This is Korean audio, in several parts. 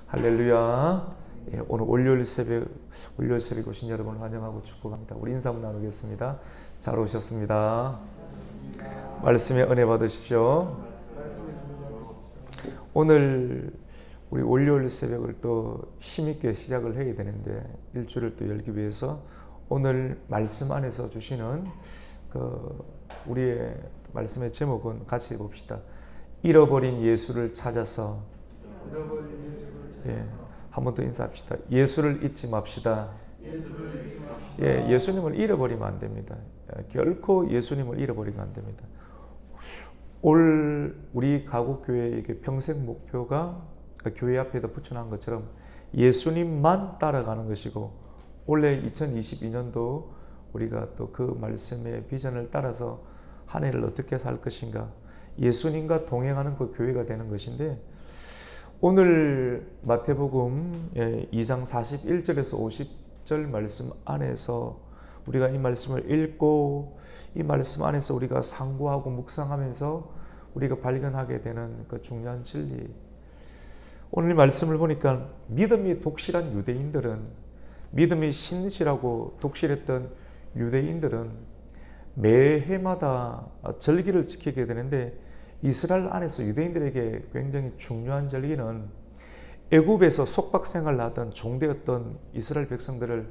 할렐루야. 예, 오늘 월요일 새벽 오신 여러분을 환영하고 축복합니다. 우리 인사 한번 나누겠습니다. 잘 오셨습니다. 말씀에 은혜 받으십시오. 오늘 우리 월요일 새벽을 또 힘있게 시작을 해야 되는데 일주일을 또 열기 위해서 오늘 말씀 안에서 주시는 우리의 말씀의 제목은 같이 봅시다. 잃어버린 예수를 찾아서. 예, 한 번 더 인사합시다. 예수를 잊지 맙시다. 예, 예수님을 잃어버리면 안 됩니다. 결코 예수님을 잃어버리면 안 됩니다. 올 우리 가곡교회의 평생 목표가 교회 앞에다 붙여놓은 것처럼 예수님만 따라가는 것이고, 올해 2022년도 우리가 또 그 말씀의 비전을 따라서 한 해를 어떻게 살 것인가, 예수님과 동행하는 그 교회가 되는 것인데, 오늘 마태복음 2장 41절에서 50절 말씀 안에서 우리가 이 말씀을 읽고 이 말씀 안에서 우리가 상고하고 묵상하면서 우리가 발견하게 되는 그 중요한 진리, 오늘 이 말씀을 보니까 믿음이 독실한 유대인들은, 믿음이 신실하고 독실했던 유대인들은 매해마다 절기를 지키게 되는데, 이스라엘 안에서 유대인들에게 굉장히 중요한 절기는 애굽에서 속박생활을 하던 종되었던 이스라엘 백성들을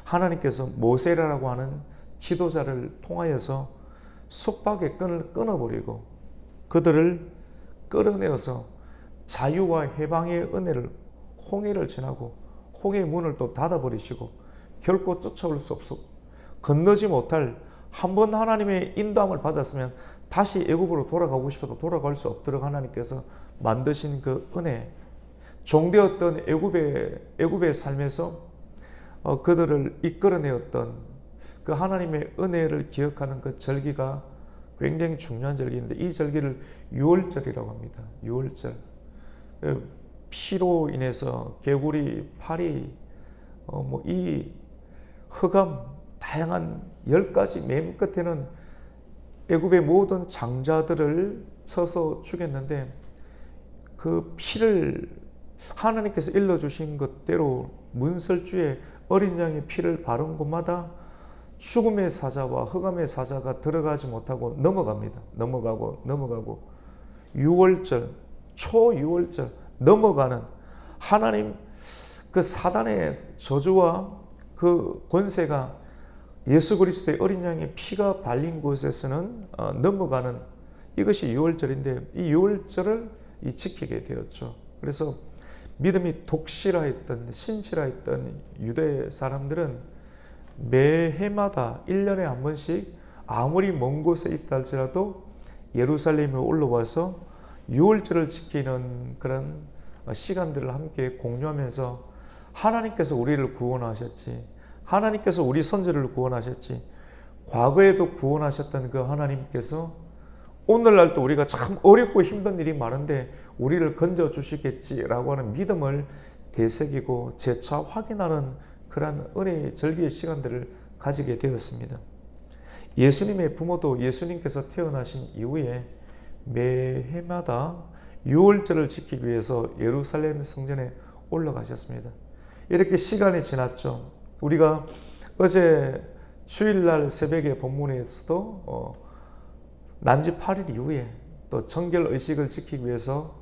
하나님께서 모세라고 하는 지도자를 통하여서 속박의 끈을 끊어버리고 그들을 끌어내어서 자유와 해방의 은혜를, 홍해를 지나고 홍해의 문을 또 닫아버리시고 결코 쫓아올 수 없어 건너지 못할, 한 번 하나님의 인도함을 받았으면 다시 애굽으로 돌아가고 싶어도 돌아갈 수 없도록 하나님께서 만드신 그 은혜, 종되었던 애굽의 삶에서 그들을 이끌어내었던 그 하나님의 은혜를 기억하는 그 절기가 굉장히 중요한 절기인데, 이 절기를 유월절이라고 합니다. 유월절. 피로 인해서 개구리, 파리, 이 흑암, 다양한 10가지, 맨 끝에는 애굽의 모든 장자들을 쳐서 죽였는데, 그 피를 하나님께서 일러주신 것대로 문설주에 어린 양의 피를 바른 곳마다 죽음의 사자와 흑암의 사자가 들어가지 못하고 넘어갑니다. 넘어가고 유월절, 초유월절 넘어가는 하나님, 그 사단의 저주와 그 권세가 예수 그리스도의 어린 양의 피가 발린 곳에서는 넘어가는, 이것이 유월절인데, 이 유월절을 지키게 되었죠. 그래서 믿음이 독실하였던, 신실하였던 유대 사람들은 매해마다 1년에 한 번씩 아무리 먼 곳에 있다 할지라도 예루살렘에 올라와서 유월절을 지키는 그런 시간들을 함께 공유하면서 하나님께서 우리를 구원하셨지, 하나님께서 우리 선조를 구원하셨지, 과거에도 구원하셨던 그 하나님께서 오늘날도 우리가 참 어렵고 힘든 일이 많은데 우리를 건져주시겠지라고 하는 믿음을 되새기고 재차 확인하는 그러한 은혜의 절기의 시간들을 가지게 되었습니다. 예수님의 부모도 예수님께서 태어나신 이후에 매해마다 유월절을 지키기 위해서 예루살렘 성전에 올라가셨습니다. 이렇게 시간이 지났죠. 우리가 어제 주일날 새벽에 본문에서도 난지 8일 이후에 또 정결 의식을 지키기 위해서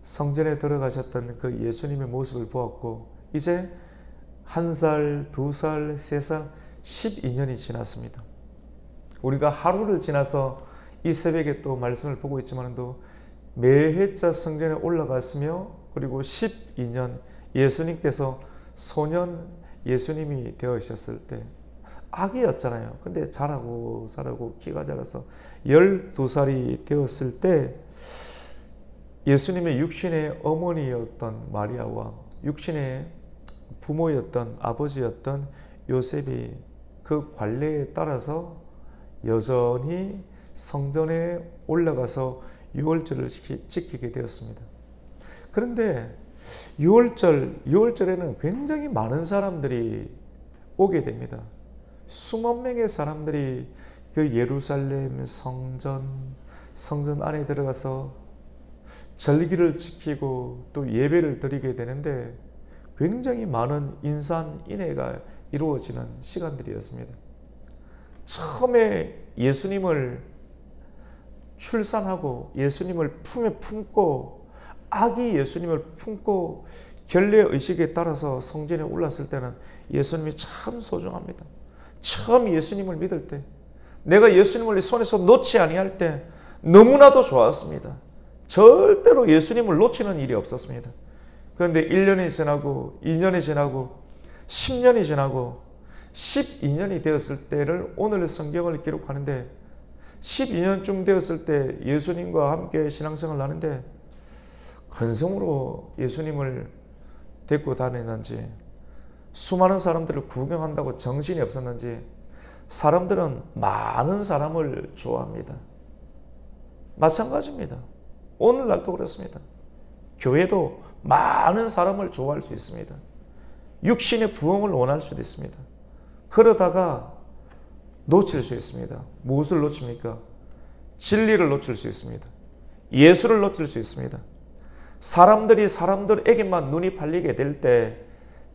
성전에 들어가셨던 그 예수님의 모습을 보았고, 이제 1살, 2살, 3살, 12년이 지났습니다. 우리가 하루를 지나서 이 새벽에 또 말씀을 보고 있지만도 매해자 성전에 올라갔으며, 그리고 12년 예수님께서 소년 예수님이 되으셨을 때 아기였잖아요. 근데 자라고 키가 자라서 12살이 되었을 때 예수님의 육신의 어머니였던 마리아와 육신의 부모였던 아버지였던 요셉이 그 관례에 따라서 여전히 성전에 올라가서 유월절을 지키게 되었습니다. 그런데 유월절에는 굉장히 많은 사람들이 오게 됩니다. 수만 명의 사람들이 그 예루살렘 성전 안에 들어가서 절기를 지키고 또 예배를 드리게 되는데 굉장히 많은 인산인해가 이루어지는 시간들이었습니다. 처음에 예수님을 출산하고 예수님을 품에 품고 아기 예수님을 품고 결례의식에 따라서 성전에 올랐을 때는 예수님이 참 소중합니다. 처음 예수님을 믿을 때, 내가 예수님을 손에서 놓지 아니할 때 너무나도 좋았습니다. 절대로 예수님을 놓치는 일이 없었습니다. 그런데 1년이 지나고 2년이 지나고 10년이 지나고 12년이 되었을 때를 오늘 성경을 기록하는데 12년쯤 되었을 때 예수님과 함께 신앙생활을 하는데 근성으로 예수님을 데리고 다니는지 수많은 사람들을 구경한다고 정신이 없었는지 사람들은 많은 사람을 좋아합니다. 마찬가지입니다. 오늘날도 그렇습니다. 교회도 많은 사람을 좋아할 수 있습니다. 육신의 부흥을 원할 수도 있습니다. 그러다가 놓칠 수 있습니다. 무엇을 놓칩니까? 진리를 놓칠 수 있습니다. 예수를 놓칠 수 있습니다. 사람들이 사람들에게만 눈이 팔리게 될 때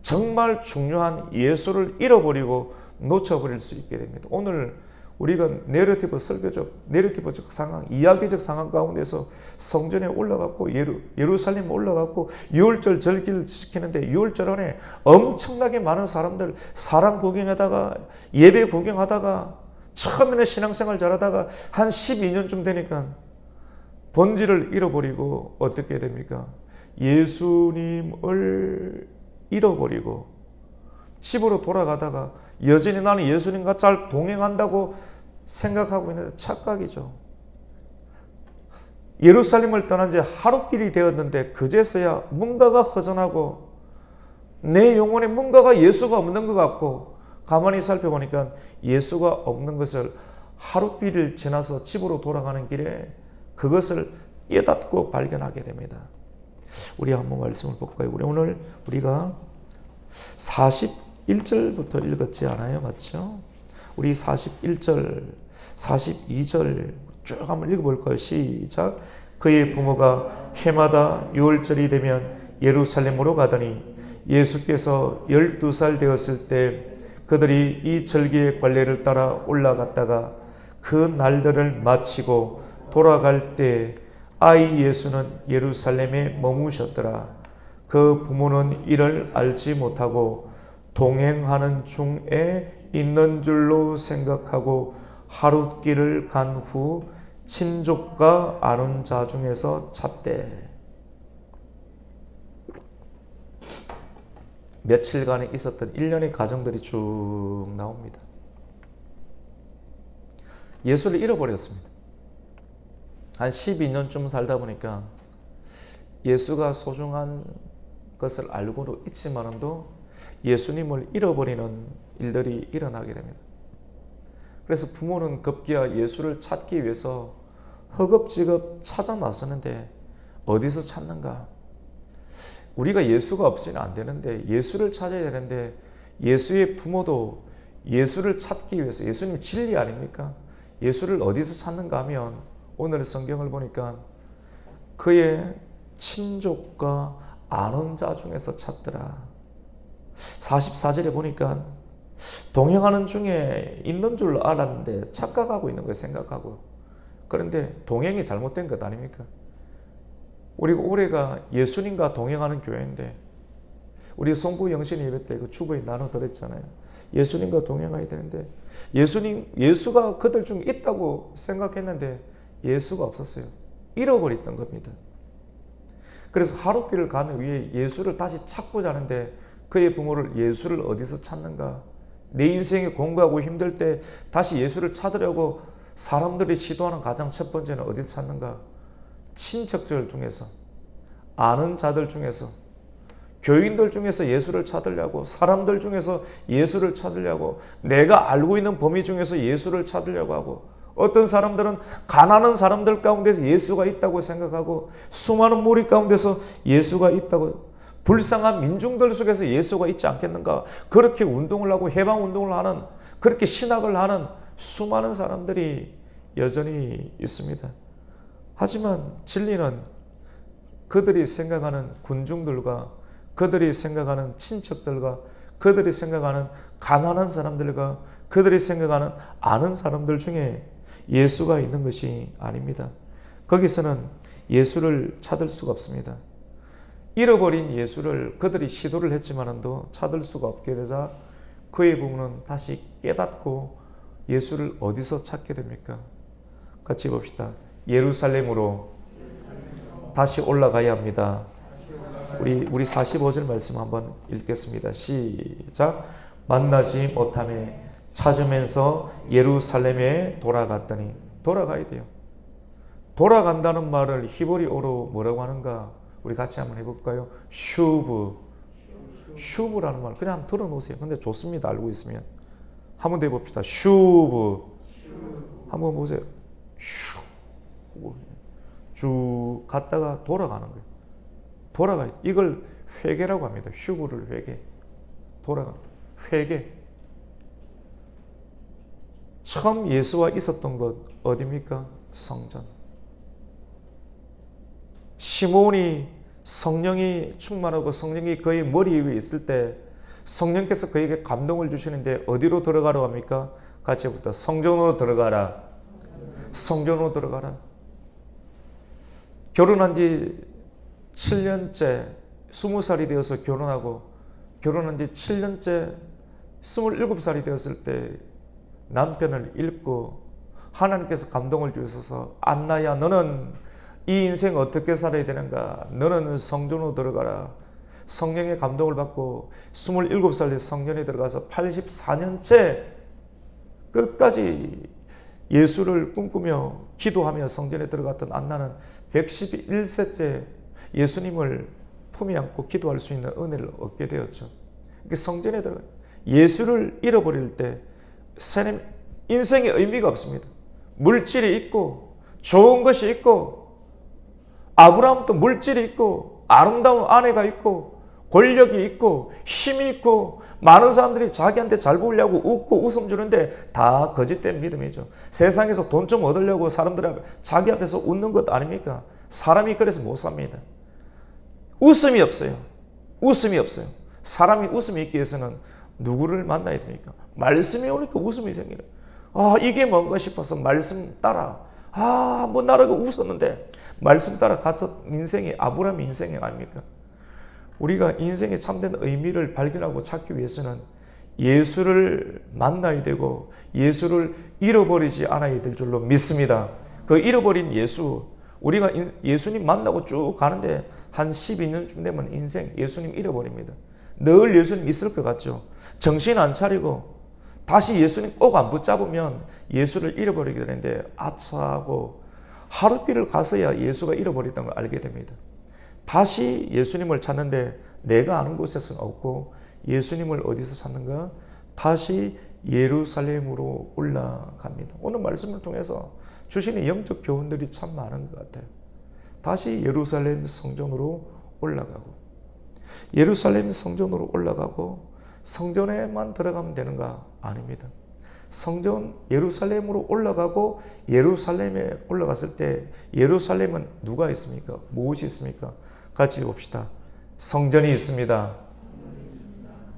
정말 중요한 예수를 잃어버리고 놓쳐버릴 수 있게 됩니다. 오늘 우리가 내러티브적 상황, 이야기적 상황 가운데서 성전에 올라갔고 예루살렘에 올라갔고 유월절 절기를 지키는데 유월절 안에 엄청나게 많은 사람들 사랑 구경하다가 예배 구경하다가 처음에는 신앙생활 잘하다가 한 12년쯤 되니까 본질을 잃어버리고 어떻게 됩니까? 예수님을 잃어버리고 집으로 돌아가다가 여전히 나는 예수님과 잘 동행한다고 생각하고 있는데 착각이죠. 예루살렘을 떠난 지 하루길이 되었는데 그제서야 뭔가가 허전하고 내 영혼에 뭔가가 예수가 없는 것 같고 가만히 살펴보니까 예수가 없는 것을 하루길을 지나서 집으로 돌아가는 길에 그것을 깨닫고 발견하게 됩니다. 우리 한번 말씀을 볼까요? 우리가 41절부터 읽었지 않아요? 맞죠? 우리 41절, 42절 쭉 한번 읽어볼까요? 시작. 그의 부모가 해마다 유월절이 되면 예루살렘으로 가더니 예수께서 12살 되었을 때 그들이 이 절기의 관례를 따라 올라갔다가 그 날들을 마치고 돌아갈 때 아이 예수는 예루살렘에 머무셨더라. 그 부모는 이를 알지 못하고 동행하는 중에 있는 줄로 생각하고 하룻길을 간 후 친족과 아는 자 중에서 찾되. 며칠간에 있었던 일련의 가정들이 쭉 나옵니다. 예수를 잃어버렸습니다. 한 12년쯤 살다 보니까 예수가 소중한 것을 알고도 있지만도 예수님을 잃어버리는 일들이 일어나게 됩니다. 그래서 부모는 급기야 예수를 찾기 위해서 허겁지겁 찾아 나서는데 어디서 찾는가? 우리가 예수가 없이는 안 되는데 예수를 찾아야 되는데 예수의 부모도 예수를 찾기 위해서 예수님 진리 아닙니까? 예수를 어디서 찾는가 하면 오늘 성경을 보니까 그의 친족과 아는 자 중에서 찾더라. 44절에 보니까 동행하는 중에 있는 줄 알았는데 착각하고 있는 걸 생각하고 그런데 동행이 잘못된 것 아닙니까? 우리가 올해가 예수님과 동행하는 교회인데 우리 송구 영신 예배 때 그 주보에 나눠 드렸잖아요. 예수님과 동행해야 되는데 예수가 그들 중에 있다고 생각했는데 예수가 없었어요. 잃어버렸던 겁니다. 그래서 하룻길을 가는 위에 예수를 다시 찾고자 하는데 그의 부모를 예수를 어디서 찾는가? 내 인생에 공부하고 힘들 때 다시 예수를 찾으려고 사람들이 시도하는 가장 첫 번째는 어디서 찾는가? 친척들 중에서, 아는 자들 중에서, 교인들 중에서 예수를 찾으려고, 사람들 중에서 예수를 찾으려고, 내가 알고 있는 범위 중에서 예수를 찾으려고 하고, 어떤 사람들은 가난한 사람들 가운데서 예수가 있다고 생각하고 수많은 무리 가운데서 예수가 있다고, 불쌍한 민중들 속에서 예수가 있지 않겠는가, 그렇게 운동을 하고 해방운동을 하는, 그렇게 신학을 하는 수많은 사람들이 여전히 있습니다. 하지만 진리는 그들이 생각하는 군중들과 그들이 생각하는 친척들과 그들이 생각하는 가난한 사람들과 그들이 생각하는 아는 사람들 중에 예수가 있는 것이 아닙니다. 거기서는 예수를 찾을 수가 없습니다. 잃어버린 예수를 그들이 시도를 했지만도 찾을 수가 없게 되자 그의 부모는 다시 깨닫고 예수를 어디서 찾게 됩니까? 같이 봅시다. 예루살렘으로 다시 올라가야 합니다. 우리 45절 말씀 한번 읽겠습니다. 시작. 만나지 못하매 찾으면서 예루살렘에 돌아갔더니. 돌아가야 돼요. 돌아간다는 말을 히브리어로 뭐라고 하는가? 우리 같이 한번 해볼까요? 슈브. 슈브라는 말 그냥 한번 들어놓으세요. 근데 좋습니다. 알고 있으면. 한번 더 해봅시다. 슈브. 한번 보세요. 슈브. 쭉 갔다가 돌아가는 거예요. 돌아가요. 이걸 회개라고 합니다. 슈브를 회개. 돌아가. 회개. 처음 예수와 있었던 곳 어디입니까? 성전. 시몬이 성령이 충만하고 성령이 그의 머리 위에 있을 때 성령께서 그에게 감동을 주시는데 어디로 들어가라고 합니까? 같이 해볼까? 성전으로 들어가라. 성전으로 들어가라. 결혼한 지 7년째 20살이 되어서 결혼하고 결혼한 지 7년째 27살이 되었을 때 남편을 잃고 하나님께서 감동을 주셔서 안나야 너는 이 인생 어떻게 살아야 되는가? 너는 성전으로 들어가라. 성령의 감동을 받고 27살에 성전에 들어가서 84년째 끝까지 예수를 꿈꾸며 기도하며 성전에 들어갔던 안나는 111세째 예수님을 품에 안고 기도할 수 있는 은혜를 얻게 되었죠. 성전에 들어가 예수를 잃어버릴 때 인생의 의미가 없습니다. 물질이 있고 좋은 것이 있고 아브라함도 물질이 있고 아름다운 아내가 있고 권력이 있고 힘이 있고 많은 사람들이 자기한테 잘 보이려고 웃고 웃음 주는데 다 거짓된 믿음이죠. 세상에서 돈 좀 얻으려고 사람들 자기 앞에서 웃는 것 아닙니까? 사람이 그래서 못 삽니다. 웃음이 없어요. 웃음이 없어요. 사람이 웃음이 있기 위해서는 누구를 만나야 됩니까? 말씀이 오니까 웃음이 생기는. 아, 이게 뭔가 싶어서 말씀 따라. 아, 한번 나라가 웃었는데 말씀 따라 가서 인생이 아브라함 인생이 아닙니까? 우리가 인생의 참된 의미를 발견하고 찾기 위해서는 예수를 만나야 되고 예수를 잃어버리지 않아야 될 줄로 믿습니다. 그 잃어버린 예수, 우리가 예수님 만나고 쭉 가는데 한 12년쯤 되면 인생 예수님 잃어버립니다. 늘 예수님 있을 것 같죠. 정신 안 차리고 다시 예수님 꼭 안 붙잡으면 예수를 잃어버리게 되는데 아차하고 하루길을 가서야 예수가 잃어버렸다는 걸 알게 됩니다. 다시 예수님을 찾는데 내가 아는 곳에서는 없고 예수님을 어디서 찾는가? 다시 예루살렘으로 올라갑니다. 오늘 말씀을 통해서 주시는 영적 교훈들이 참 많은 것 같아요. 다시 예루살렘 성전으로 올라가고 예루살렘 성전으로 올라가고 성전에만 들어가면 되는가? 아닙니다. 성전 예루살렘으로 올라가고 예루살렘에 올라갔을 때 예루살렘은 누가 있습니까? 무엇이 있습니까? 같이 봅시다. 성전이 있습니다.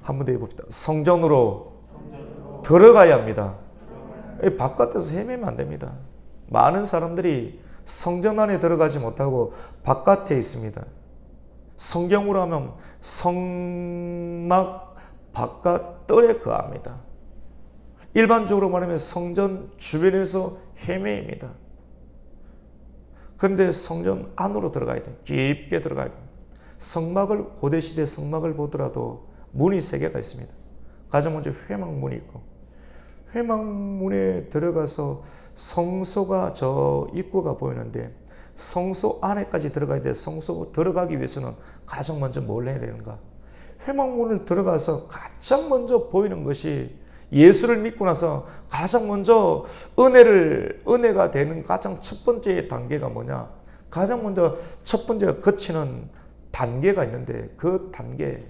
한 번 더 해봅시다. 성전으로 들어가야 합니다. 바깥에서 헤매면 안 됩니다. 많은 사람들이 성전 안에 들어가지 못하고 바깥에 있습니다. 성경으로 하면 성막 바깥 뜰에 거합니다. 일반적으로 말하면 성전 주변에서 헤매입니다. 그런데 성전 안으로 들어가야 돼요. 깊게 들어가야 돼요. 성막을 고대시대 성막을 보더라도 문이 3개가 있습니다. 가장 먼저 회막문이 있고 회막문에 들어가서 성소가 저 입구가 보이는데 성소 안에까지 들어가야 돼. 성소 들어가기 위해서는 가장 먼저 뭘 해야 되는가? 회막문을 들어가서 가장 먼저 보이는 것이 예수를 믿고 나서 가장 먼저 은혜가 되는 가장 첫 번째 단계가 뭐냐? 가장 먼저 첫 번째가 거치는 단계가 있는데 그 단계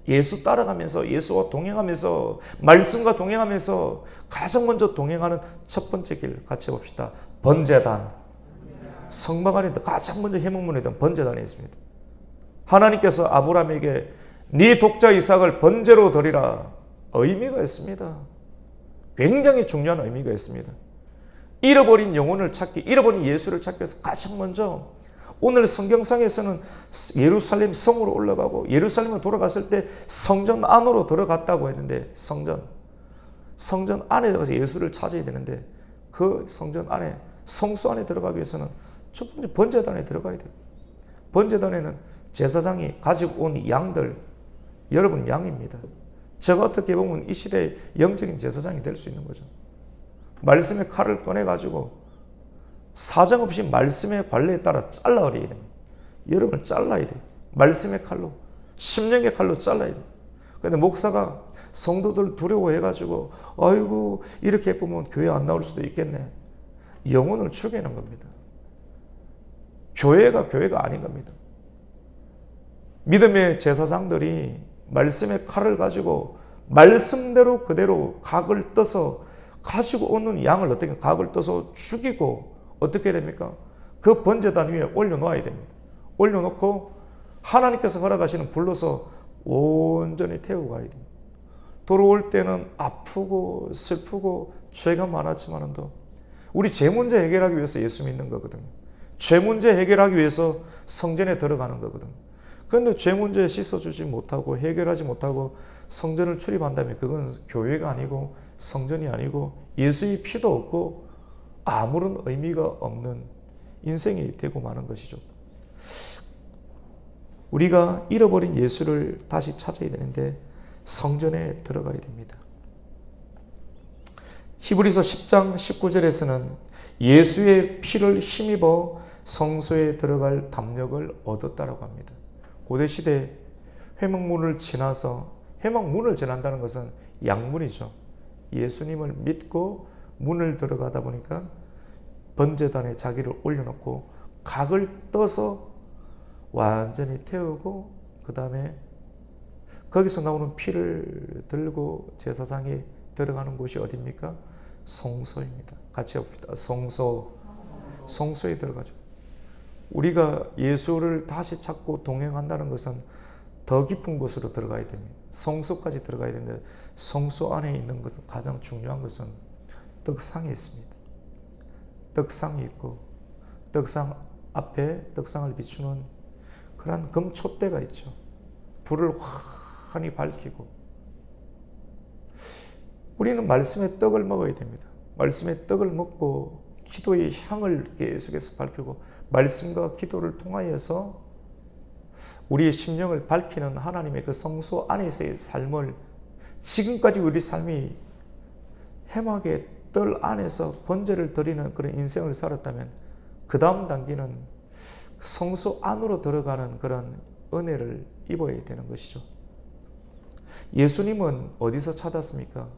예수 따라가면서 예수와 동행하면서 말씀과 동행하면서 가장 먼저 동행하는 첫 번째 길 같이 봅시다. 번제단. 성막 안에 가장 먼저 회막문에 있던 번제단이 있습니다. 하나님께서 아브라함에게 네 독자 이삭을 번제로 드리라. 의미가 있습니다. 굉장히 중요한 의미가 있습니다. 잃어버린 영혼을 찾기, 잃어버린 예수를 찾기 위해서 가장 먼저 오늘 성경상에서는 예루살렘 성으로 올라가고 예루살렘으로 돌아갔을 때 성전 안으로 들어갔다고 했는데 성전 안에 들어가서 예수를 찾아야 되는데 그 성전 안에 성소 안에 들어가기 위해서는 첫 번째 번제단에 들어가야 돼요. 번제단에는 제사장이 가지고 온 양들, 여러분 양입니다. 제가 어떻게 보면 이 시대의 영적인 제사장이 될 수 있는 거죠. 말씀의 칼을 꺼내가지고 사정없이 말씀의 관례에 따라 잘라버려야 됩니다. 여러분 잘라야 돼요. 말씀의 칼로, 심령의 칼로 잘라야 돼요. 근데 목사가 성도들 두려워해가지고 아이고 이렇게 보면 교회 안 나올 수도 있겠네. 영혼을 죽이는 겁니다. 교회가 아닌 겁니다. 믿음의 제사장들이 말씀의 칼을 가지고 말씀대로 그대로 각을 떠서 가지고 오는 양을 어떻게 각을 떠서 죽이고 어떻게 됩니까? 그 번제단 위에 올려놓아야 됩니다. 올려놓고 하나님께서 허락하시는 불로서 온전히 태우고 가야 됩니다. 돌아올 때는 아프고 슬프고 죄가 많았지만도 우리 죄 문제 해결하기 위해서 예수 믿는 거거든요. 죄 문제 해결하기 위해서 성전에 들어가는 거거든요. 그런데 죄 문제 씻어주지 못하고 해결하지 못하고 성전을 출입한다면 그건 교회가 아니고 성전이 아니고 예수의 피도 없고 아무런 의미가 없는 인생이 되고 마는 것이죠. 우리가 잃어버린 예수를 다시 찾아야 되는데 성전에 들어가야 됩니다. 히브리서 10장 19절에서는 예수의 피를 힘입어 성소에 들어갈 담력을 얻었다라고 합니다. 고대시대 회막문을 지나서, 회막문을 지난다는 것은 양문이죠. 예수님을 믿고 문을 들어가다 보니까 번제단에 자기를 올려놓고 각을 떠서 완전히 태우고 그 다음에 거기서 나오는 피를 들고 제사장이 들어가는 곳이 어디입니까? 성소입니다. 같이 해봅시다. 성소에 들어가죠. 우리가 예수를 다시 찾고 동행한다는 것은 더 깊은 곳으로 들어가야 됩니다. 성소까지 들어가야 되는데 성소 안에 있는 것은 가장 중요한 것은 떡상이 있습니다. 떡상이 있고 떡상 앞에 떡상을 비추는 그런 금촛대가 있죠. 불을 환히 밝히고 우리는 말씀의 떡을 먹어야 됩니다. 말씀의 떡을 먹고 기도의 향을 계속해서 밝히고 말씀과 기도를 통하여서 우리의 심령을 밝히는 하나님의 그 성소 안에서의 삶을 지금까지 우리 삶이 해막의 뜰 안에서 번제를 드리는 그런 인생을 살았다면 그 다음 단계는 성소 안으로 들어가는 그런 은혜를 입어야 되는 것이죠. 예수님은 어디서 찾았습니까?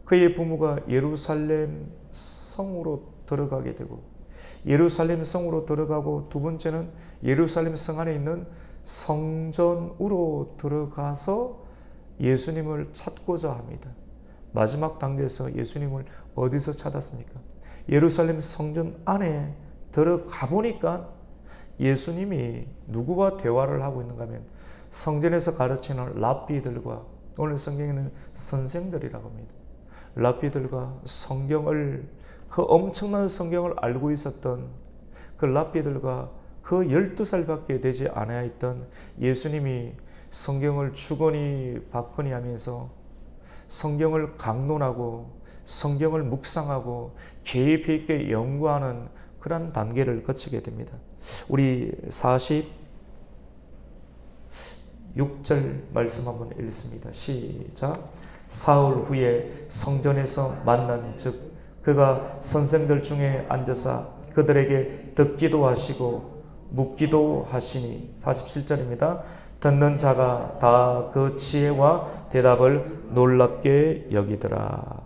그의 부모가 예루살렘 성으로 들어가게 되고 예루살렘 성으로 들어가고 두 번째는 예루살렘 성 안에 있는 성전으로 들어가서 예수님을 찾고자 합니다. 마지막 단계에서 예수님을 어디서 찾았습니까? 예루살렘 성전 안에 들어가 보니까 예수님이 누구와 대화를 하고 있는가 하면 성전에서 가르치는 랍비들과 오늘 성경에는 선생들이라고 합니다. 랍비들과 성경을 그 엄청난 성경을 알고 있었던 그 랍비들과 그 12살밖에 되지 않아 있던 예수님이 성경을 주거니 받거니 하면서 성경을 강론하고 성경을 묵상하고 깊이 있게 연구하는 그런 단계를 거치게 됩니다. 우리 46절 말씀 한번 읽습니다. 시작. 사흘 후에 성전에서 만난 즉 그가 선생들 중에 앉아서 그들에게 듣기도 하시고 묻기도 하시니 47절입니다. 듣는 자가 다 그 지혜와 대답을 놀랍게 여기더라.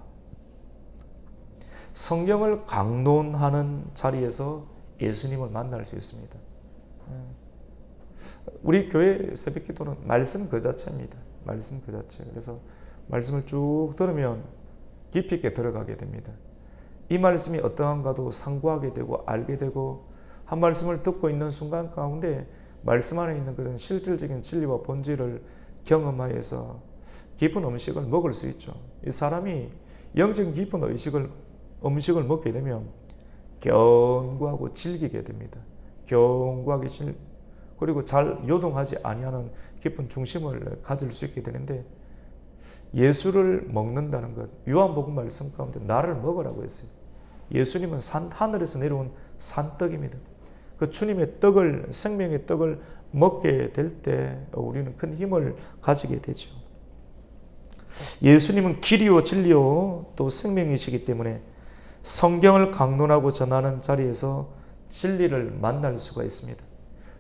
성경을 강론하는 자리에서 예수님을 만날 수 있습니다. 우리 교회 새벽기도는 말씀 그 자체입니다. 말씀 그 자체. 그래서 말씀을 쭉 들으면 깊이 있게 들어가게 됩니다. 이 말씀이 어떠한가도 상고하게 되고 알게 되고 한 말씀을 듣고 있는 순간 가운데 말씀 안에 있는 그런 실질적인 진리와 본질을 경험하여서 깊은 음식을 먹을 수 있죠. 이 사람이 영적인 깊은 음식을 먹게 되면 견고하고 질기게 됩니다. 견고하게 그리고 잘 요동하지 아니하는 깊은 중심을 가질 수 있게 되는데, 예수를 먹는다는 것, 요한복음 말씀 가운데 나를 먹으라고 했어요. 예수님은 하늘에서 내려온 산떡입니다. 그 주님의 떡을, 생명의 떡을 먹게 될 때 우리는 큰 힘을 가지게 되죠. 예수님은 길이요 진리요 또 생명이시기 때문에 성경을 강론하고 전하는 자리에서 진리를 만날 수가 있습니다.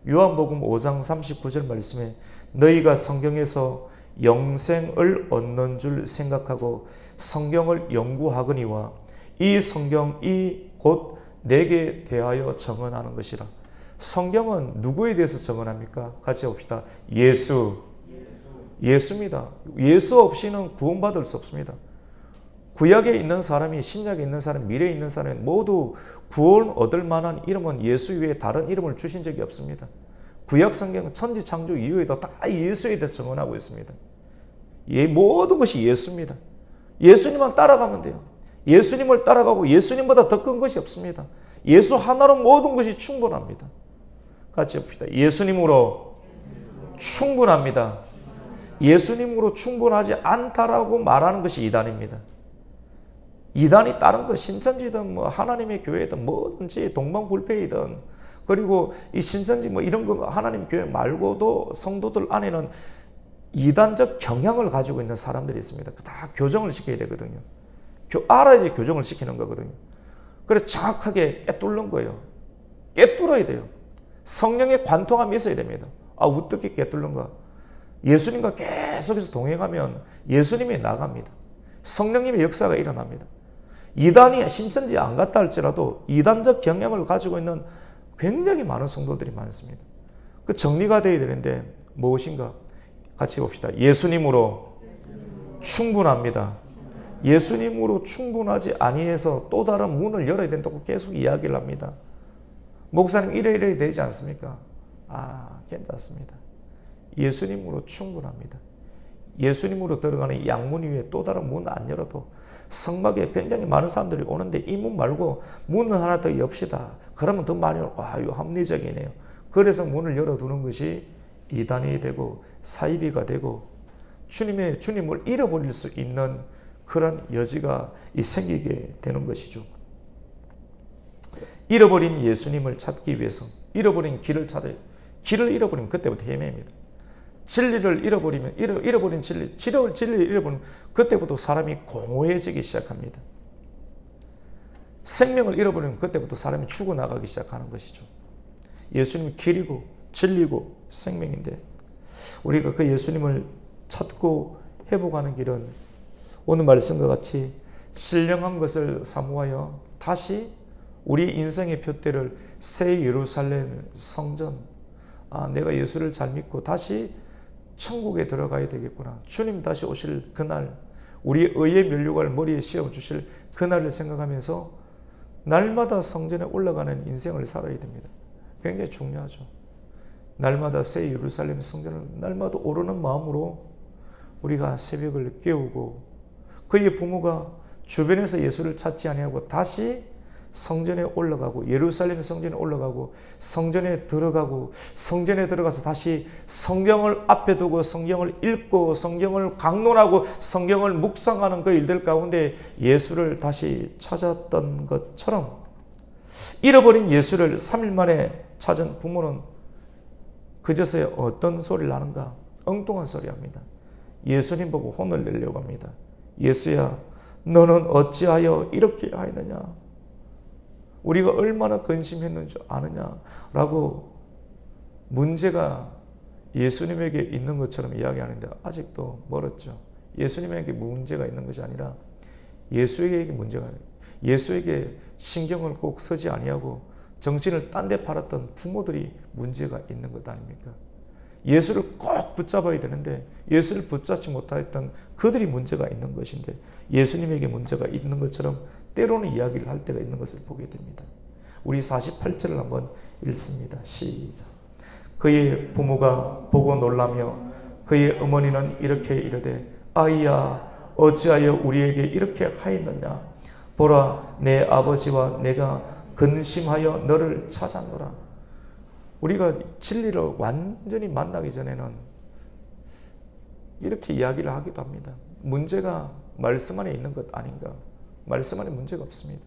요한복음 5장 39절 말씀에 너희가 성경에서 영생을 얻는 줄 생각하고 성경을 연구하거니와 이 성경이 곧 내게 대하여 정언하는 것이라. 성경은 누구에 대해서 정언합니까? 같이 봅시다. 예수입니다. 예수 없이는 구원받을 수 없습니다. 구약에 있는 사람이, 신약에 있는 사람, 미래에 있는 사람이 모두 구원 얻을 만한 이름은 예수 외에 다른 이름을 주신 적이 없습니다. 구약 성경은 천지 창조 이후에도 다 예수에 대해서 정언하고 있습니다. 모든 것이 예수입니다. 예수님만 따라가면 돼요. 예수님을 따라가고 예수님보다 더 큰 것이 없습니다. 예수 하나로 모든 것이 충분합니다. 같이 봅시다. 예수님으로 충분합니다. 예수님으로 충분하지 않다라고 말하는 것이 이단입니다. 이단이 다른 것, 신천지든 뭐 하나님의 교회든 뭐든지 동방불패이든, 그리고 이 신천지 뭐 이런 거 하나님 교회 말고도 성도들 안에는 이단적 경향을 가지고 있는 사람들이 있습니다. 다 교정을 시켜야 되거든요. 알아야지 교정을 시키는 거거든요. 그래서 정확하게 꿰뚫는 거예요. 꿰뚫어야 돼요. 성령의 관통함이 있어야 됩니다. 어떻게 꿰뚫는가? 예수님과 계속해서 동행하면 예수님이 나갑니다. 성령님의 역사가 일어납니다. 이단이 신천지에 안 갔다 할지라도 이단적 경향을 가지고 있는 굉장히 많은 성도들이 많습니다. 그 정리가 되어야 되는데 무엇인가? 같이 봅시다. 예수님으로 충분합니다. 예수님으로 충분하지 아니해서 또 다른 문을 열어야 된다고 계속 이야기를 합니다. 목사님 이래 되지 않습니까? 괜찮습니다. 예수님으로 충분합니다. 예수님으로 들어가는 양문 위에 또 다른 문 안 열어도 성막에 굉장히 많은 사람들이 오는데 이 문 말고 문을 하나 더 엽시다. 그러면 더 많이 이거 합리적이네요. 그래서 문을 열어두는 것이 이단이 되고 사이비가 되고 주님을 잃어버릴 수 있는 그런 여지가 생기게 되는 것이죠. 잃어버린 예수님을 찾기 위해서 잃어버린 길을 찾아요. 길을 잃어버리면 그때부터 헤매입니다. 진리를 잃어버린 진리를 잃어버리면 그때부터 사람이 공허해지기 시작합니다. 생명을 잃어버리면 그때부터 사람이 죽어나가기 시작하는 것이죠. 예수님이 길이고 진리고 생명인데 우리가 그 예수님을 찾고 회복하는 길은 오늘 말씀과 같이 신령한 것을 사모하여 다시 우리 인생의 표대를 새 예루살렘 성전, 내가 예수를 잘 믿고 다시 천국에 들어가야 되겠구나. 주님 다시 오실 그날, 우리 의의 면류관을 머리에 씌워주실 그날을 생각하면서 날마다 성전에 올라가는 인생을 살아야 됩니다. 굉장히 중요하죠. 날마다 새 예루살렘 성전을 날마다 오르는 마음으로 우리가 새벽을 깨우고 그의 부모가 주변에서 예수를 찾지 아니하고 다시 성전에 올라가고 예루살렘 성전에 올라가고 성전에 들어가서 다시 성경을 앞에 두고 성경을 읽고 성경을 강론하고 성경을 묵상하는 그 일들 가운데 예수를 다시 찾았던 것처럼 잃어버린 예수를 3일 만에 찾은 부모는 그제서야 어떤 소리를 하는가? 엉뚱한 소리 합니다. 예수님 보고 혼을 내려고 합니다. 예수야, 너는 어찌하여 이렇게 하였느냐? 우리가 얼마나 근심했는 줄 아느냐? 라고 문제가 예수님에게 있는 것처럼 이야기하는데 아직도 멀었죠. 예수님에게 문제가 있는 것이 아니라 예수에게 문제가 있는 거예요. 예수에게 신경을 꼭 쓰지 아니하고 정신을 딴 데 팔았던 부모들이 문제가 있는 것 아닙니까? 예수를 꼭 붙잡아야 되는데 예수를 붙잡지 못하였던 그들이 문제가 있는 것인데 예수님에게 문제가 있는 것처럼 때로는 이야기를 할 때가 있는 것을 보게 됩니다. 우리 48절을 한번 읽습니다. 시작. 그의 부모가 보고 놀라며 그의 어머니는 이렇게 이르되 아이야 어찌하여 우리에게 이렇게 하였느냐 보라 내 아버지와 내가 근심하여 너를 찾았노라. 우리가 진리를 완전히 만나기 전에는 이렇게 이야기를 하기도 합니다. 문제가 말씀 안에 있는 것 아닌가? 말씀 안에 문제가 없습니다.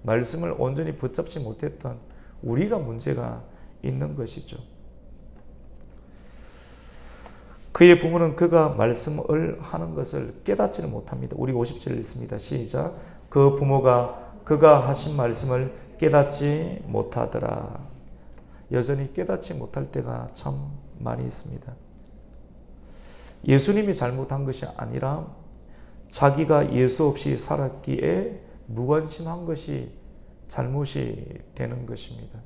말씀을 온전히 붙잡지 못했던 우리가 문제가 있는 것이죠. 그의 부모는 그가 말씀을 하는 것을 깨닫지는 못합니다. 우리 50절 읽습니다. 시작. 그 부모가 그가 하신 말씀을 깨닫지 못하더라. 여전히 깨닫지 못할 때가 참 많이 있습니다. 예수님이 잘못한 것이 아니라 자기가 예수 없이 살았기에 무관심한 것이 잘못이 되는 것입니다.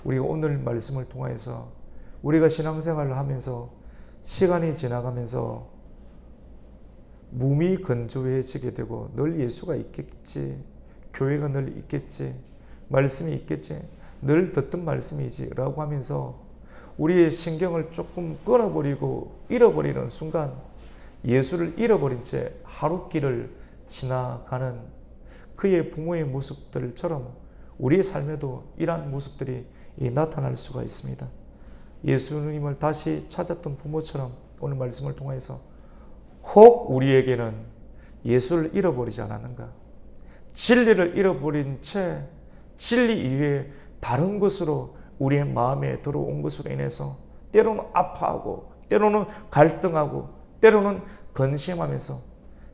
우리가 오늘 말씀을 통해서 우리가 신앙생활을 하면서 시간이 지나가면서 몸이 건조해지게 되고 늘 예수가 있겠지, 교회가 늘 있겠지, 말씀이 있겠지, 늘 듣던 말씀이지 라고 하면서 우리의 신경을 조금 끊어버리고 잃어버리는 순간 예수를 잃어버린 채 하루길을 지나가는 그의 부모의 모습들처럼 우리의 삶에도 이러한 모습들이 나타날 수가 있습니다. 예수님을 다시 찾았던 부모처럼 오늘 말씀을 통해서 혹 우리에게는 예수를 잃어버리지 않았는가? 진리를 잃어버린 채 진리 이외에 다른 것으로 우리의 마음에 들어온 것으로 인해서 때로는 아파하고 때로는 갈등하고 때로는 근심하면서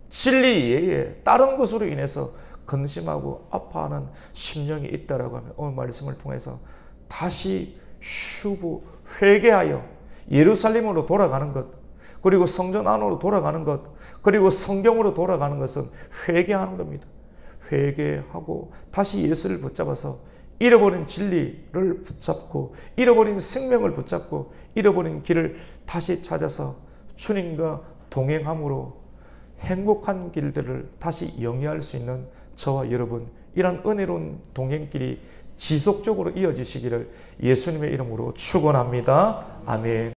진리 이외에 다른 것으로 인해서 근심하고 아파하는 심령이 있다라고 하면 오늘 말씀을 통해서 다시 휴부 회개하여 예루살렘으로 돌아가는 것, 그리고 성전 안으로 돌아가는 것, 그리고 성경으로 돌아가는 것은 회개하는 겁니다. 회개하고 다시 예수를 붙잡아서 잃어버린 진리를 붙잡고 잃어버린 생명을 붙잡고 잃어버린 길을 다시 찾아서 주님과 동행함으로 행복한 길들을 다시 영위할 수 있는 저와 여러분, 이런 은혜로운 동행길이 지속적으로 이어지시기를 예수님의 이름으로 축원합니다. 아멘.